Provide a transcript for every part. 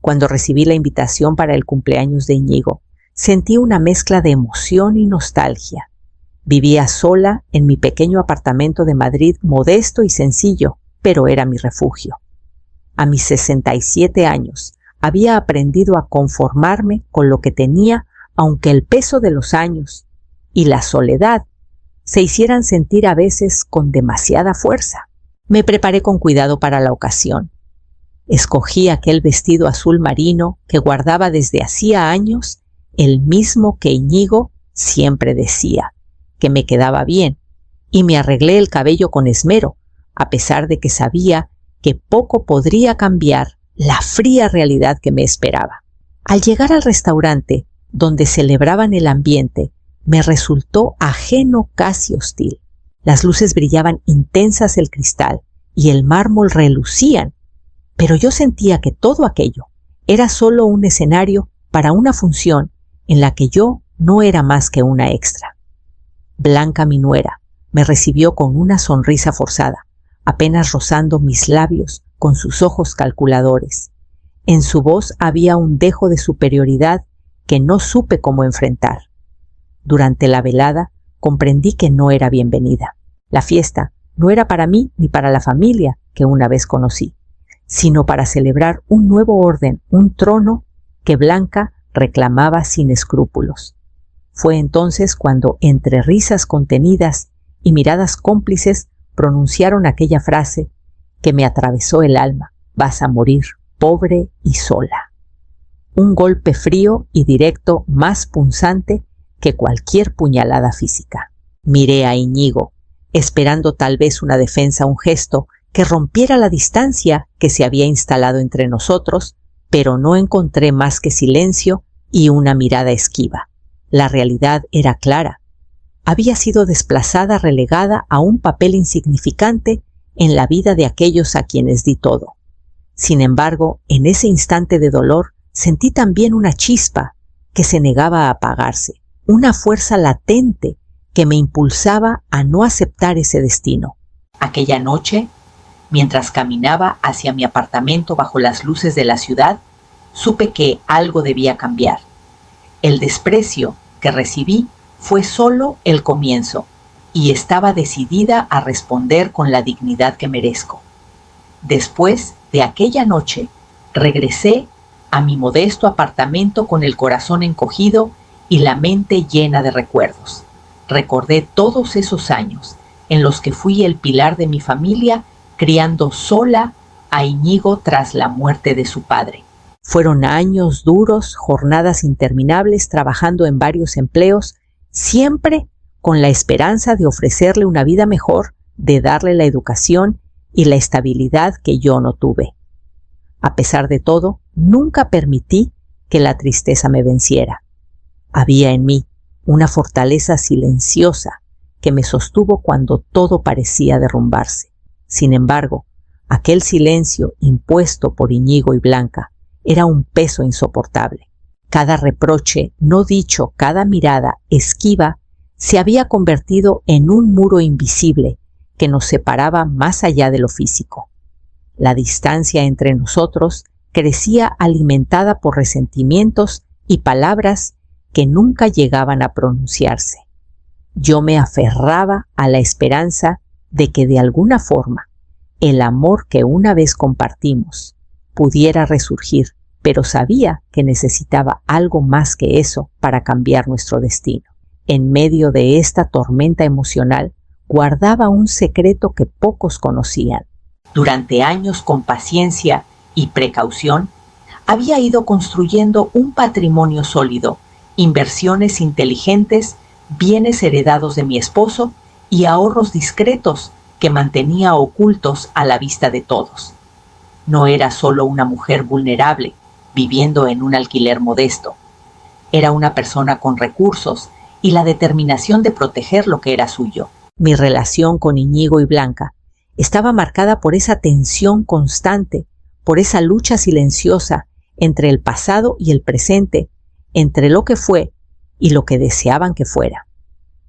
Cuando recibí la invitación para el cumpleaños de Íñigo, sentí una mezcla de emoción y nostalgia. Vivía sola en mi pequeño apartamento de Madrid, modesto y sencillo, pero era mi refugio. A mis 67 años, había aprendido a conformarme con lo que tenía, aunque el peso de los años y la soledad se hicieran sentir a veces con demasiada fuerza. Me preparé con cuidado para la ocasión. Escogí aquel vestido azul marino que guardaba desde hacía años, el mismo que Íñigo siempre decía que me quedaba bien, y me arreglé el cabello con esmero, a pesar de que sabía que poco podría cambiar la fría realidad que me esperaba. Al llegar al restaurante donde celebraban el ambiente, me resultó ajeno, casi hostil. Las luces brillaban intensas el cristal y el mármol relucían, pero yo sentía que todo aquello era solo un escenario para una función en la que yo no era más que una extra. Blanca, mi nuera, me recibió con una sonrisa forzada, apenas rozando mis labios con sus ojos calculadores. En su voz había un dejo de superioridad que no supe cómo enfrentar. Durante la velada comprendí que no era bienvenida. La fiesta no era para mí ni para la familia que una vez conocí, sino para celebrar un nuevo orden, un trono que Blanca reclamaba sin escrúpulos. Fue entonces cuando, entre risas contenidas y miradas cómplices, pronunciaron aquella frase que me atravesó el alma: vas a morir pobre y sola. Un golpe frío y directo, más punzante que cualquier puñalada física. Miré a Íñigo, esperando tal vez una defensa, un gesto que rompiera la distancia que se había instalado entre nosotros, pero no encontré más que silencio y una mirada esquiva. La realidad era clara. Había sido desplazada, relegada a un papel insignificante en la vida de aquellos a quienes di todo. Sin embargo, en ese instante de dolor, sentí también una chispa que se negaba a apagarse, una fuerza latente que me impulsaba a no aceptar ese destino. Aquella noche, mientras caminaba hacia mi apartamento bajo las luces de la ciudad, supe que algo debía cambiar. El desprecio que recibí fue solo el comienzo, y estaba decidida a responder con la dignidad que merezco. Después de aquella noche, regresé a mi modesto apartamento con el corazón encogido y la mente llena de recuerdos. Recordé todos esos años en los que fui el pilar de mi familia, criando sola a Íñigo tras la muerte de su padre. Fueron años duros, jornadas interminables, trabajando en varios empleos, siempre con la esperanza de ofrecerle una vida mejor, de darle la educación y la estabilidad que yo no tuve. A pesar de todo, nunca permití que la tristeza me venciera. Había en mí una fortaleza silenciosa que me sostuvo cuando todo parecía derrumbarse. Sin embargo, aquel silencio impuesto por Íñigo y Blanca era un peso insoportable. Cada reproche no dicho, cada mirada esquiva, se había convertido en un muro invisible que nos separaba más allá de lo físico. La distancia entre nosotros crecía alimentada por resentimientos y palabras que nunca llegaban a pronunciarse. Yo me aferraba a la esperanza de que de alguna forma el amor que una vez compartimos pudiera resurgir, pero sabía que necesitaba algo más que eso para cambiar nuestro destino. En medio de esta tormenta emocional, guardaba un secreto que pocos conocían. Durante años, con paciencia y precaución, había ido construyendo un patrimonio sólido, inversiones inteligentes, bienes heredados de mi esposo y ahorros discretos que mantenía ocultos a la vista de todos. No era solo una mujer vulnerable, viviendo en un alquiler modesto. Era una persona con recursos y la determinación de proteger lo que era suyo. Mi relación con Íñigo y Blanca estaba marcada por esa tensión constante, por esa lucha silenciosa entre el pasado y el presente, entre lo que fue y lo que deseaban que fuera.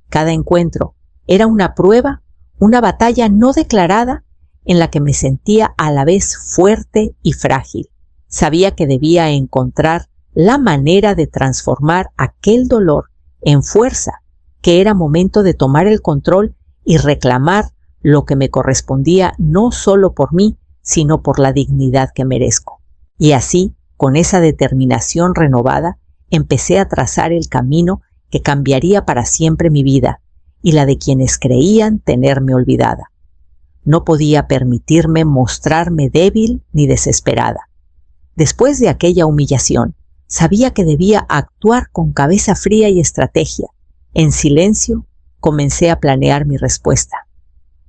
Cada encuentro era una prueba, una batalla no declarada en la que me sentía a la vez fuerte y frágil, Sabía que debía encontrar la manera de transformar aquel dolor en fuerza, que era momento de tomar el control y reclamar lo que me correspondía no solo por mí, sino por la dignidad que merezco. Y así, con esa determinación renovada, empecé a trazar el camino que cambiaría para siempre mi vida y la de quienes creían tenerme olvidada. No podía permitirme mostrarme débil ni desesperada. Después de aquella humillación, sabía que debía actuar con cabeza fría y estrategia. En silencio, comencé a planear mi respuesta.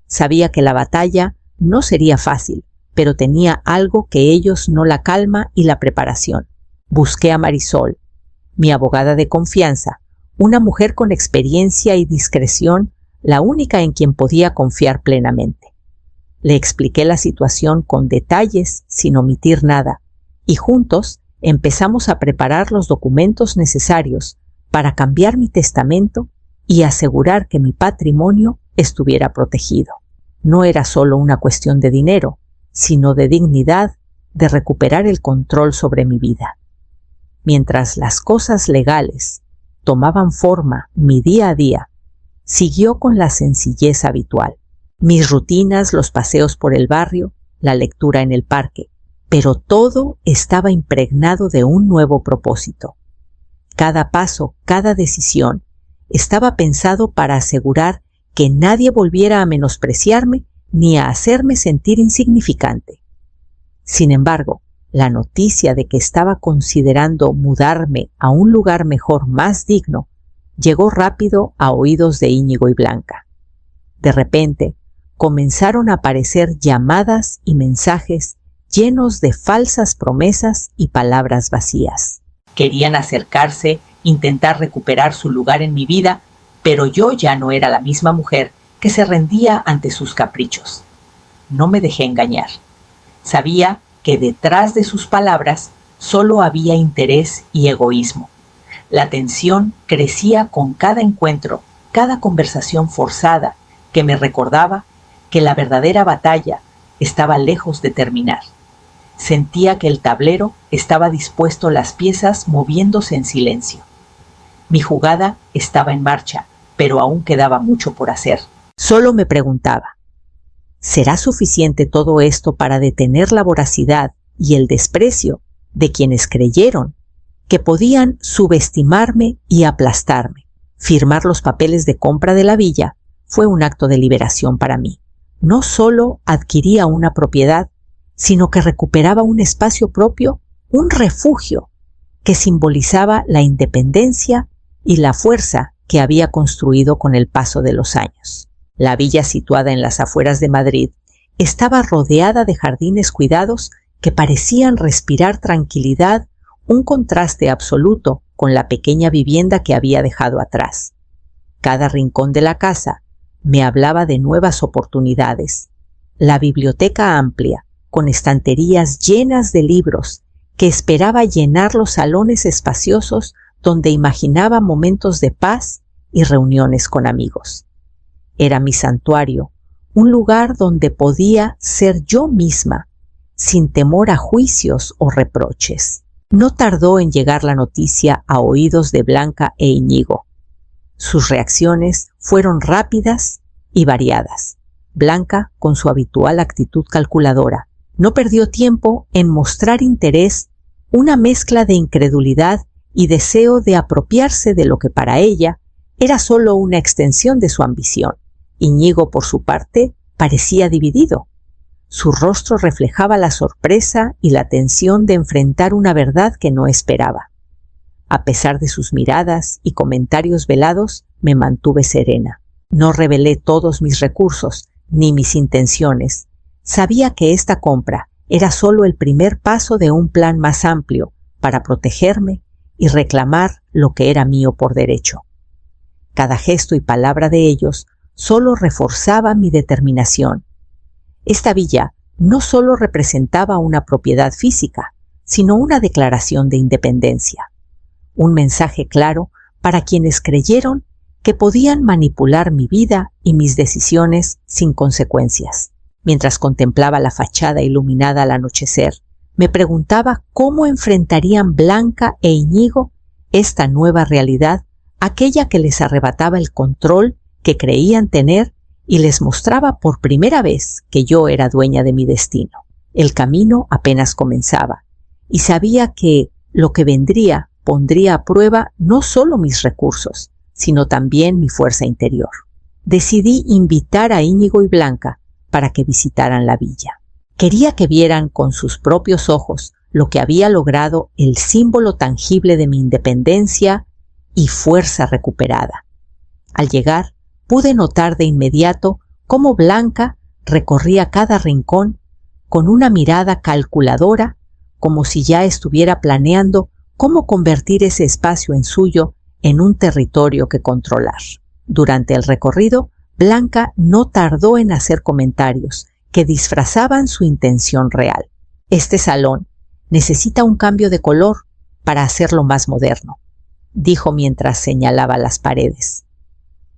Sabía que la batalla no sería fácil, pero tenía algo que ellos no: la calma y la preparación. Busqué a Marisol, mi abogada de confianza, una mujer con experiencia y discreción, la única en quien podía confiar plenamente. Le expliqué la situación con detalles, sin omitir nada, y juntos empezamos a preparar los documentos necesarios para cambiar mi testamento y asegurar que mi patrimonio estuviera protegido. No era solo una cuestión de dinero, sino de dignidad, de recuperar el control sobre mi vida. Mientras las cosas legales tomaban forma mi día a día, siguió con la sencillez habitual. Mis rutinas, los paseos por el barrio, la lectura en el parque, pero todo estaba impregnado de un nuevo propósito. Cada paso, cada decisión, estaba pensado para asegurar que nadie volviera a menospreciarme ni a hacerme sentir insignificante. Sin embargo, la noticia de que estaba considerando mudarme a un lugar mejor, más digno, llegó rápido a oídos de Íñigo y Blanca. De repente, comenzaron a aparecer llamadas y mensajes llenos de falsas promesas y palabras vacías. Querían acercarse, intentar recuperar su lugar en mi vida, pero yo ya no era la misma mujer que se rendía ante sus caprichos. No me dejé engañar. Sabía que detrás de sus palabras solo había interés y egoísmo. La tensión crecía con cada encuentro, cada conversación forzada que me recordaba que la verdadera batalla estaba lejos de terminar. Sentía que el tablero estaba dispuesto, las piezas moviéndose en silencio. Mi jugada estaba en marcha, pero aún quedaba mucho por hacer. Solo me preguntaba, ¿será suficiente todo esto para detener la voracidad y el desprecio de quienes creyeron que podían subestimarme y aplastarme? Firmar los papeles de compra de la villa fue un acto de liberación para mí. No solo adquiría una propiedad, sino que recuperaba un espacio propio, un refugio que simbolizaba la independencia y la fuerza que había construido con el paso de los años. La villa, situada en las afueras de Madrid, estaba rodeada de jardines cuidados que parecían respirar tranquilidad, un contraste absoluto con la pequeña vivienda que había dejado atrás. Cada rincón de la casa me hablaba de nuevas oportunidades. La biblioteca amplia, con estanterías llenas de libros, que esperaba llenar los salones espaciosos donde imaginaba momentos de paz y reuniones con amigos. Era mi santuario, un lugar donde podía ser yo misma, sin temor a juicios o reproches. No tardó en llegar la noticia a oídos de Blanca e Íñigo. Sus reacciones fueron rápidas y variadas. Blanca, con su habitual actitud calculadora, no perdió tiempo en mostrar interés, una mezcla de incredulidad y deseo de apropiarse de lo que para ella era solo una extensión de su ambición. Íñigo, por su parte, parecía dividido. Su rostro reflejaba la sorpresa y la tensión de enfrentar una verdad que no esperaba. A pesar de sus miradas y comentarios velados, me mantuve serena. No revelé todos mis recursos ni mis intenciones. Sabía que esta compra era solo el primer paso de un plan más amplio para protegerme y reclamar lo que era mío por derecho. Cada gesto y palabra de ellos solo reforzaba mi determinación. Esta villa no solo representaba una propiedad física, sino una declaración de independencia. Un mensaje claro para quienes creyeron que podían manipular mi vida y mis decisiones sin consecuencias. Mientras contemplaba la fachada iluminada al anochecer, Me preguntaba cómo enfrentarían Blanca e Iñigo esta nueva realidad, aquella que les arrebataba el control que creían tener y les mostraba por primera vez que yo era dueña de mi destino. El camino apenas comenzaba y sabía que lo que vendría pondría a prueba no solo mis recursos, sino también mi fuerza interior. Decidí invitar a Íñigo y Blanca para que visitaran la villa. Quería que vieran con sus propios ojos lo que había logrado el símbolo tangible de mi independencia y fuerza recuperada. Al llegar, pude notar de inmediato cómo Blanca recorría cada rincón con una mirada calculadora, como si ya estuviera planeando cómo convertir ese espacio en suyo en un territorio que controlar. Durante el recorrido, Blanca no tardó en hacer comentarios que disfrazaban su intención real. Este salón necesita un cambio de color para hacerlo más moderno, dijo mientras señalaba las paredes.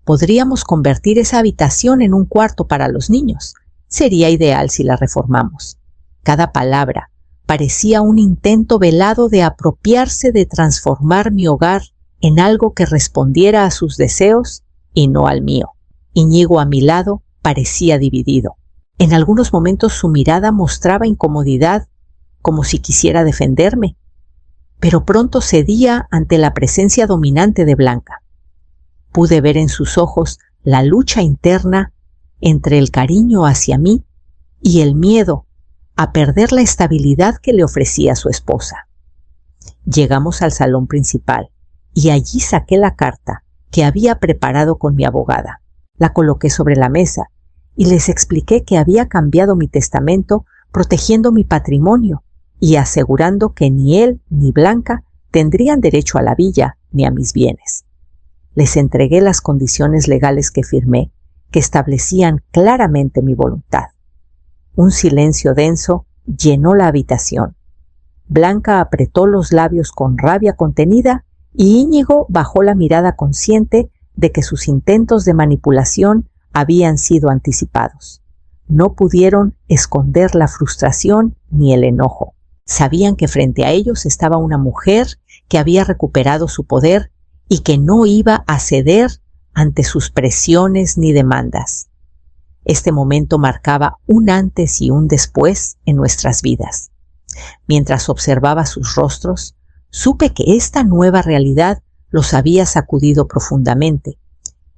Podríamos convertir esa habitación en un cuarto para los niños. Sería ideal si la reformamos. Cada palabra parecía un intento velado de apropiarse de transformar mi hogar en algo que respondiera a sus deseos y no al mío. Íñigo a mi lado parecía dividido. En algunos momentos su mirada mostraba incomodidad, como si quisiera defenderme, pero pronto cedía ante la presencia dominante de Blanca. Pude ver en sus ojos la lucha interna entre el cariño hacia mí y el miedo a perder la estabilidad que le ofrecía su esposa. Llegamos al salón principal y allí saqué la carta que había preparado con mi abogada. La coloqué sobre la mesa y les expliqué que había cambiado mi testamento protegiendo mi patrimonio y asegurando que ni él ni Blanca tendrían derecho a la villa ni a mis bienes. Les entregué las condiciones legales que firmé, que establecían claramente mi voluntad. Un silencio denso llenó la habitación. Blanca apretó los labios con rabia contenida y Íñigo bajó la mirada consciente de que sus intentos de manipulación habían sido anticipados. No pudieron esconder la frustración ni el enojo. Sabían que frente a ellos estaba una mujer que había recuperado su poder y que no iba a ceder ante sus presiones ni demandas. Este momento marcaba un antes y un después en nuestras vidas. Mientras observaba sus rostros, supe que esta nueva realidad los había sacudido profundamente.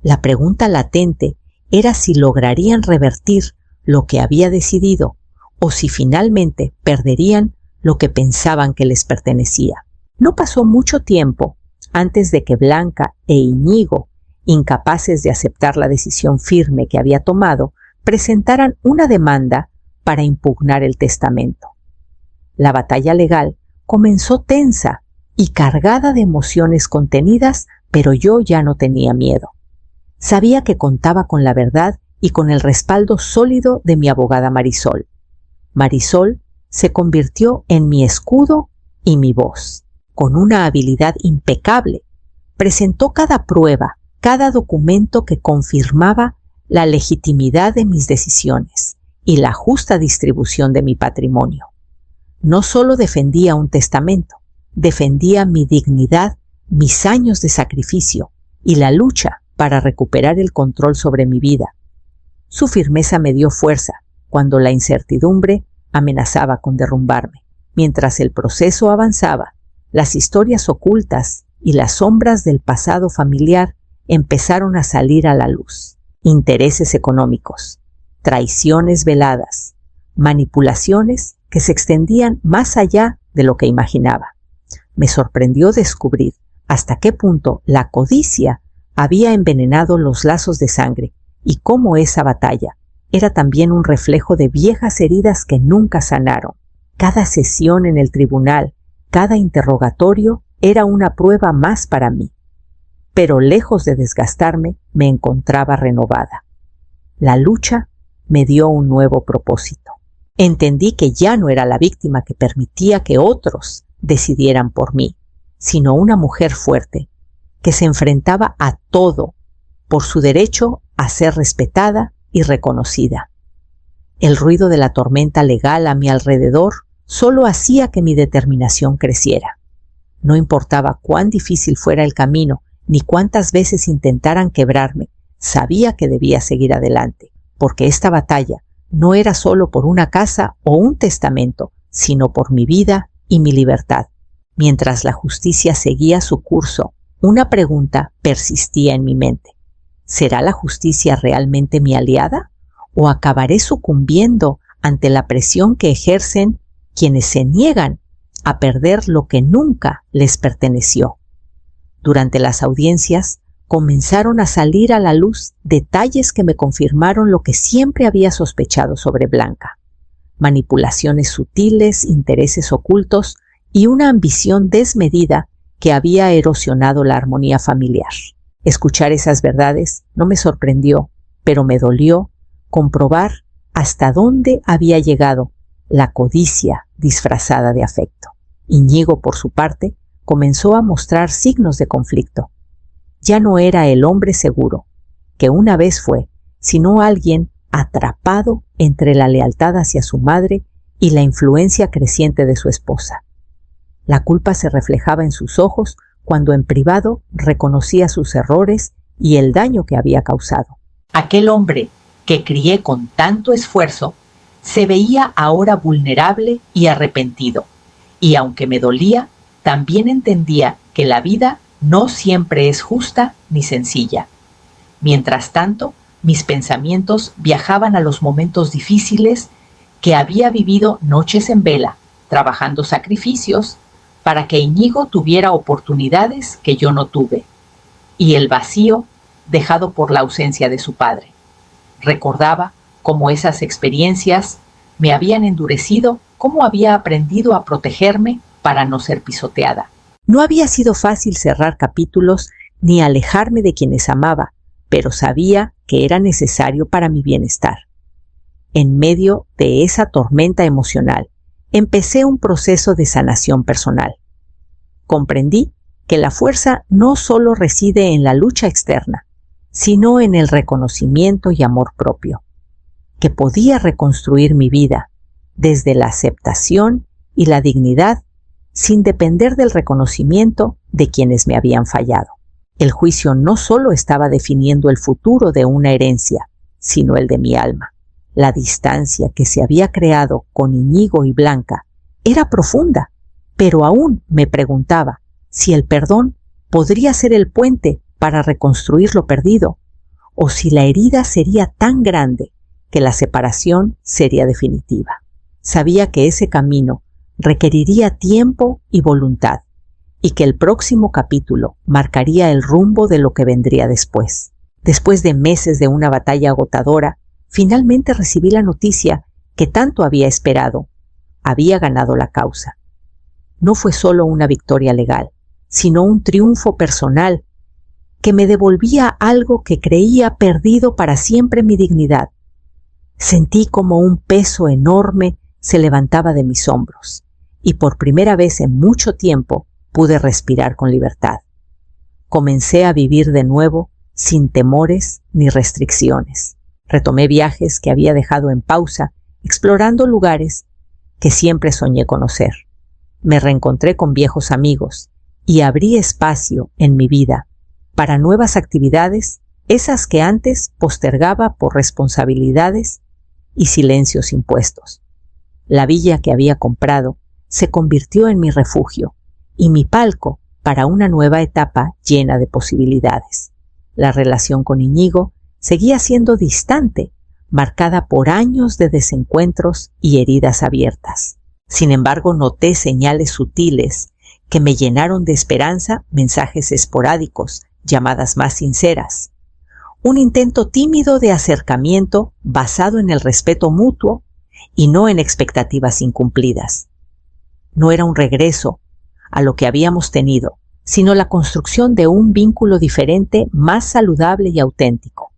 La pregunta latente era si lograrían revertir lo que había decidido o si finalmente perderían lo que pensaban que les pertenecía. No pasó mucho tiempo antes de que Blanca e Íñigo, incapaces de aceptar la decisión firme que había tomado, presentaran una demanda para impugnar el testamento. La batalla legal comenzó tensa y cargada de emociones contenidas, pero yo ya no tenía miedo. Sabía que contaba con la verdad y con el respaldo sólido de mi abogada Marisol. Marisol se convirtió en mi escudo y mi voz. Con una habilidad impecable, presentó cada prueba, cada documento que confirmaba la legitimidad de mis decisiones y la justa distribución de mi patrimonio. No solo defendía un testamento, defendía mi dignidad, mis años de sacrificio y la lucha para recuperar el control sobre mi vida. Su firmeza me dio fuerza cuando la incertidumbre amenazaba con derrumbarme. Mientras el proceso avanzaba, las historias ocultas y las sombras del pasado familiar empezaron a salir a la luz. Intereses económicos, traiciones veladas, manipulaciones que se extendían más allá de lo que imaginaba. Me sorprendió descubrir hasta qué punto la codicia había envenenado los lazos de sangre y cómo esa batalla era también un reflejo de viejas heridas que nunca sanaron. Cada sesión en el tribunal, cada interrogatorio era una prueba más para mí. Pero lejos de desgastarme, me encontraba renovada. La lucha me dio un nuevo propósito. Entendí que ya no era la víctima que permitía que otros decidieran por mí, sino una mujer fuerte, que se enfrentaba a todo por su derecho a ser respetada y reconocida. El ruido de la tormenta legal a mi alrededor solo hacía que mi determinación creciera. No importaba cuán difícil fuera el camino, ni cuántas veces intentaran quebrarme, sabía que debía seguir adelante, porque esta batalla no era solo por una casa o un testamento, sino por mi vida y mi libertad. Mientras la justicia seguía su curso, una pregunta persistía en mi mente. ¿Será la justicia realmente mi aliada? ¿O acabaré sucumbiendo ante la presión que ejercen quienes se niegan a perder lo que nunca les perteneció? Durante las audiencias comenzaron a salir a la luz detalles que me confirmaron lo que siempre había sospechado sobre Blanca: manipulaciones sutiles, intereses ocultos y una ambición desmedida que había erosionado la armonía familiar. Escuchar esas verdades no me sorprendió, pero me dolió comprobar hasta dónde había llegado la codicia disfrazada de afecto. Íñigo, por su parte, comenzó a mostrar signos de conflicto. Ya no era el hombre seguro que una vez fue, sino alguien atrapado entre la lealtad hacia su madre y la influencia creciente de su esposa. La culpa se reflejaba en sus ojos cuando en privado reconocía sus errores y el daño que había causado. Aquel hombre que crié con tanto esfuerzo se veía ahora vulnerable y arrepentido, y aunque me dolía, también entendía que la vida no siempre es justa ni sencilla. Mientras tanto, mis pensamientos viajaban a los momentos difíciles que había vivido noches en vela, trabajando sacrificios para que Íñigo tuviera oportunidades que yo no tuve, y el vacío dejado por la ausencia de su padre. Recordaba cómo esas experiencias me habían endurecido, cómo había aprendido a protegerme para no ser pisoteada. No había sido fácil cerrar capítulos ni alejarme de quienes amaba, pero sabía que era necesario para mi bienestar. En medio de esa tormenta emocional, empecé un proceso de sanación personal. Comprendí que la fuerza no solo reside en la lucha externa, sino en el reconocimiento y amor propio, que podía reconstruir mi vida desde la aceptación y la dignidad sin depender del reconocimiento de quienes me habían fallado. El juicio no solo estaba definiendo el futuro de una herencia, sino el de mi alma. La distancia que se había creado con Íñigo y Blanca era profunda, pero aún me preguntaba si el perdón podría ser el puente para reconstruir lo perdido, o si la herida sería tan grande que la separación sería definitiva. Sabía que ese camino requeriría tiempo y voluntad, y que el próximo capítulo marcaría el rumbo de lo que vendría después. Después de meses de una batalla agotadora, finalmente recibí la noticia que tanto había esperado. Había ganado la causa. No fue solo una victoria legal, sino un triunfo personal que me devolvía algo que creía perdido para siempre: mi dignidad. Sentí como un peso enorme se levantaba de mis hombros, y por primera vez en mucho tiempo pude respirar con libertad. Comencé a vivir de nuevo sin temores ni restricciones. Retomé viajes que había dejado en pausa, explorando lugares que siempre soñé conocer. Me reencontré con viejos amigos y abrí espacio en mi vida para nuevas actividades, esas que antes postergaba por responsabilidades y silencios impuestos. La villa que había comprado se convirtió en mi refugio y mi palco para una nueva etapa llena de posibilidades. La relación con Íñigo seguía siendo distante, marcada por años de desencuentros y heridas abiertas. Sin embargo, noté señales sutiles que me llenaron de esperanza: mensajes esporádicos, llamadas más sinceras, un intento tímido de acercamiento basado en el respeto mutuo y no en expectativas incumplidas. No era un regreso a lo que habíamos tenido, sino la construcción de un vínculo diferente, más saludable y auténtico.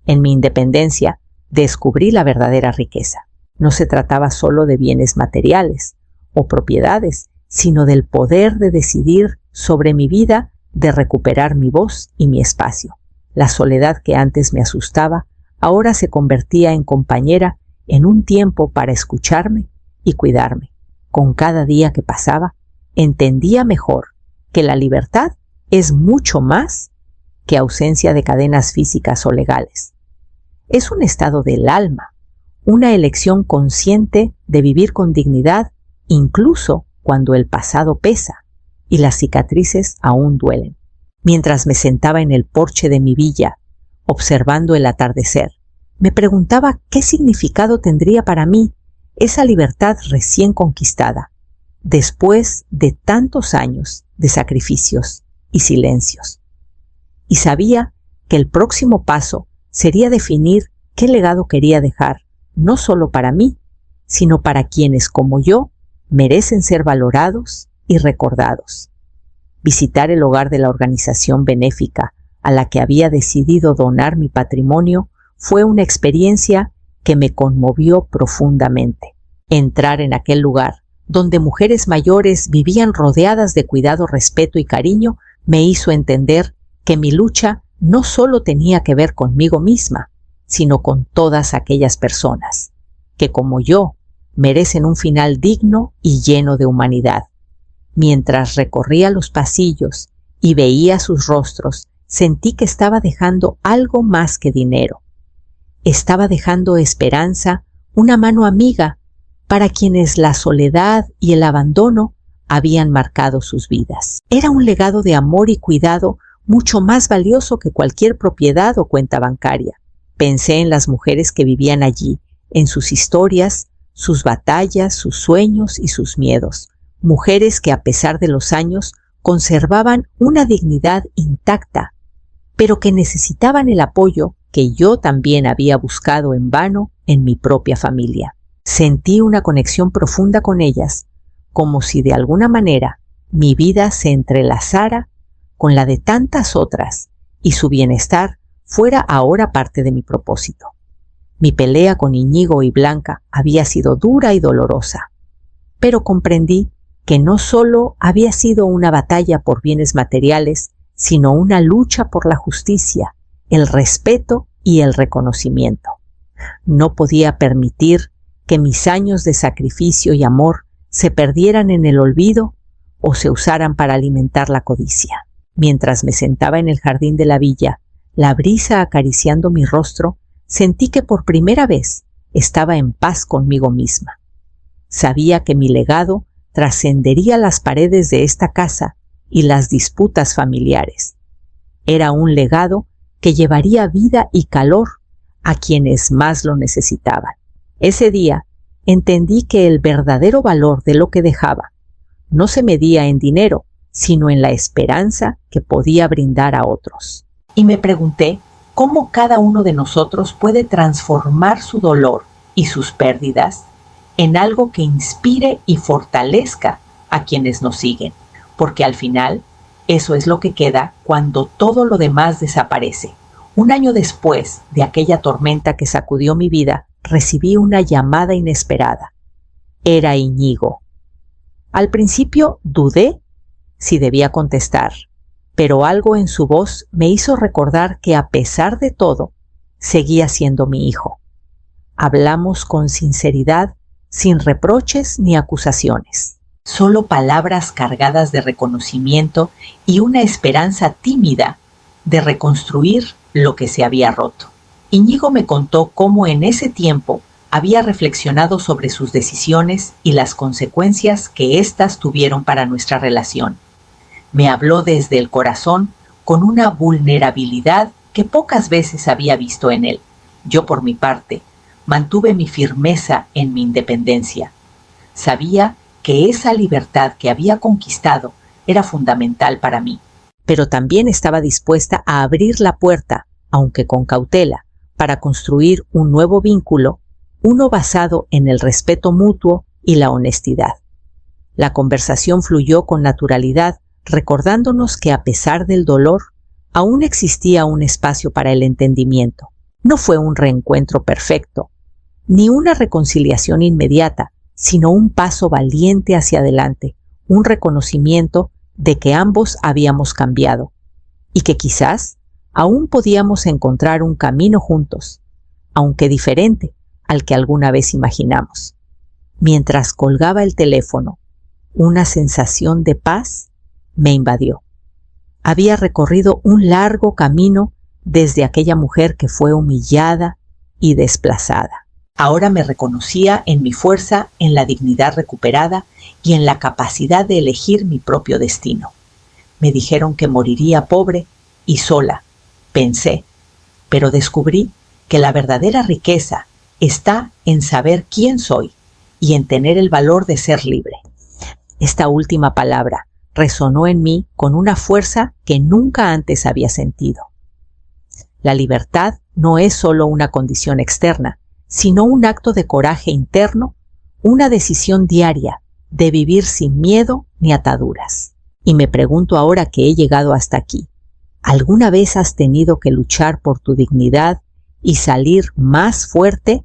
En mi independencia descubrí la verdadera riqueza. No se trataba solo de bienes materiales o propiedades, sino del poder de decidir sobre mi vida, de recuperar mi voz y mi espacio. La soledad que antes me asustaba, ahora se convertía en compañera, en un tiempo para escucharme y cuidarme. Con cada día que pasaba, entendía mejor que la libertad es mucho más que ausencia de cadenas físicas o legales. Es un estado del alma, una elección consciente de vivir con dignidad, incluso cuando el pasado pesa y las cicatrices aún duelen. Mientras me sentaba en el porche de mi villa, observando el atardecer, me preguntaba qué significado tendría para mí esa libertad recién conquistada, después de tantos años de sacrificios y silencios. Y sabía que el próximo paso sería definir qué legado quería dejar, no solo para mí, sino para quienes como yo merecen ser valorados y recordados. Visitar el hogar de la organización benéfica a la que había decidido donar mi patrimonio fue una experiencia que me conmovió profundamente. Entrar en aquel lugar, donde mujeres mayores vivían rodeadas de cuidado, respeto y cariño, me hizo entender que mi lucha no solo tenía que ver conmigo misma, sino con todas aquellas personas que, como yo, merecen un final digno y lleno de humanidad. Mientras recorría los pasillos y veía sus rostros, sentí que estaba dejando algo más que dinero. Estaba dejando esperanza, una mano amiga para quienes la soledad y el abandono habían marcado sus vidas. Era un legado de amor y cuidado mucho más valioso que cualquier propiedad o cuenta bancaria. Pensé en las mujeres que vivían allí, en sus historias, sus batallas, sus sueños y sus miedos. Mujeres que a pesar de los años conservaban una dignidad intacta, pero que necesitaban el apoyo que yo también había buscado en vano en mi propia familia. Sentí una conexión profunda con ellas, como si de alguna manera mi vida se entrelazara con la de tantas otras y su bienestar fuera ahora parte de mi propósito. Mi pelea con Íñigo y Blanca había sido dura y dolorosa, pero comprendí que no solo había sido una batalla por bienes materiales, sino una lucha por la justicia, el respeto y el reconocimiento. No podía permitir que mis años de sacrificio y amor se perdieran en el olvido o se usaran para alimentar la codicia. Mientras me sentaba en el jardín de la villa, la brisa acariciando mi rostro, sentí que por primera vez estaba en paz conmigo misma. Sabía que mi legado trascendería las paredes de esta casa y las disputas familiares. Era un legado que llevaría vida y calor a quienes más lo necesitaban. Ese día entendí que el verdadero valor de lo que dejaba no se medía en dinero, sino en la esperanza que podía brindar a otros. Y me pregunté cómo cada uno de nosotros puede transformar su dolor y sus pérdidas en algo que inspire y fortalezca a quienes nos siguen, porque al final eso es lo que queda cuando todo lo demás desaparece. Un año después de aquella tormenta que sacudió mi vida, recibí una llamada inesperada. Era Íñigo. Al principio dudé si debía contestar, pero algo en su voz me hizo recordar que a pesar de todo, seguía siendo mi hijo. Hablamos con sinceridad, sin reproches ni acusaciones. Solo palabras cargadas de reconocimiento y una esperanza tímida de reconstruir lo que se había roto. Íñigo me contó cómo en ese tiempo había reflexionado sobre sus decisiones y las consecuencias que éstas tuvieron para nuestra relación. Me habló desde el corazón con una vulnerabilidad que pocas veces había visto en él. Yo, por mi parte, mantuve mi firmeza en mi independencia. Sabía que esa libertad que había conquistado era fundamental para mí, pero también estaba dispuesta a abrir la puerta, aunque con cautela, para construir un nuevo vínculo, uno basado en el respeto mutuo y la honestidad. La conversación fluyó con naturalidad, recordándonos que a pesar del dolor, aún existía un espacio para el entendimiento. No fue un reencuentro perfecto, ni una reconciliación inmediata, sino un paso valiente hacia adelante, un reconocimiento de que ambos habíamos cambiado y que quizás aún podíamos encontrar un camino juntos, aunque diferente al que alguna vez imaginamos. Mientras colgaba el teléfono, una sensación de paz me invadió. Había recorrido un largo camino desde aquella mujer que fue humillada y desplazada. Ahora me reconocía en mi fuerza, en la dignidad recuperada y en la capacidad de elegir mi propio destino. Me dijeron que moriría pobre y sola, pensé, pero descubrí que la verdadera riqueza está en saber quién soy y en tener el valor de ser libre. Esta última palabra resonó en mí con una fuerza que nunca antes había sentido. La libertad no es solo una condición externa, sino un acto de coraje interno, una decisión diaria de vivir sin miedo ni ataduras. Y me pregunto ahora que he llegado hasta aquí, ¿alguna vez has tenido que luchar por tu dignidad y salir más fuerte